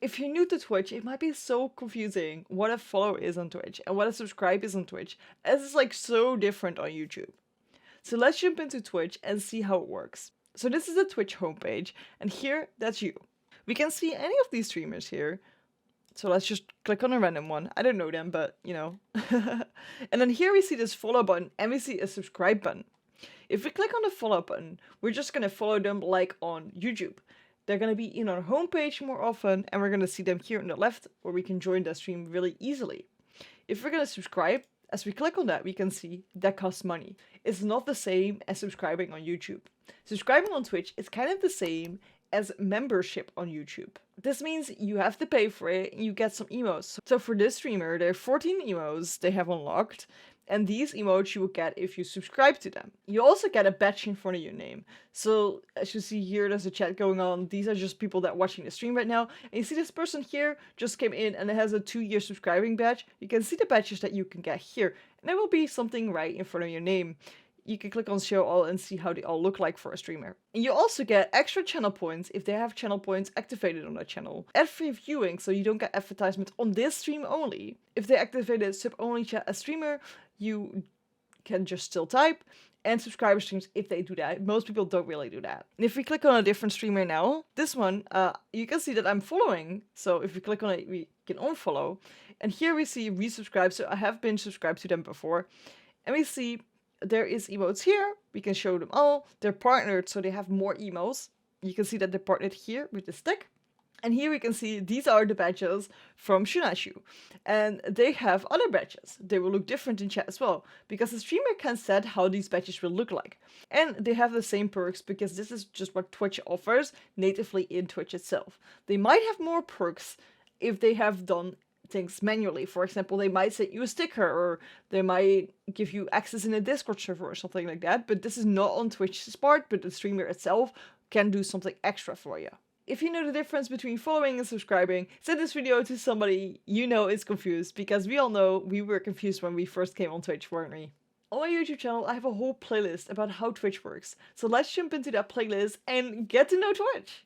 If you're new to Twitch, it might be so confusing what a follow is on Twitch and what a subscribe is on Twitch, as it's like so different on YouTube. So let's jump into Twitch and see how it works. So this is the Twitch homepage, and here, that's you. We can see any of these streamers here. So let's just click on a random one. I don't know them, but you know. And then here we see this follow button and we see a subscribe button. If we click on the follow button, we're just gonna follow them like on YouTube. They're gonna be in our homepage more often, and we're gonna see them here on the left where we can join the stream really easily. If we're gonna subscribe, as we click on that, we can see that costs money. It's not the same as subscribing on YouTube. Subscribing on Twitch is kind of the same as membership on YouTube. This means you have to pay for it and you get some emotes. So for this streamer, there are 14 emotes they have unlocked, and these emotes you will get if you subscribe to them. You also get a badge in front of your name. So as you see here, there's a chat going on. These are just people that are watching the stream right now. And you see this person here just came in and it has a 2-year subscribing badge. You can see the badges that you can get here. And there will be something right in front of your name. You can click on show all and see how they all look like for a streamer. And you also get extra channel points if they have channel points activated on their channel. Ad-free viewing, so you don't get advertisement on this stream only. If they activated sub-only chat as streamer, you can just still type. And subscriber streams if they do that. Most people don't really do that. And if we click on a different streamer now, this one, you can see that I'm following. So if we click on it, we can unfollow. And here we see resubscribe, so I have been subscribed to them before. And we see there is emotes here. We can show them all. They're partnered, so they have more emails. You can see that they're partnered here with the stick. And here we can see these are the badges from Shunashu. And they have other badges. They will look different in chat as well, because the streamer can set how these badges will look like. And they have the same perks because this is just what Twitch offers natively in Twitch itself. They might have more perks if they have done things manually. For example, they might send you a sticker, or they might give you access in a Discord server or something like that. But this is not on Twitch's part, but the streamer itself can do something extra for you. If you know the difference between following and subscribing, send this video to somebody you know is confused, because we all know we were confused when we first came on Twitch, weren't we? On my YouTube channel, I have a whole playlist about how Twitch works. So let's jump into that playlist and get to know Twitch!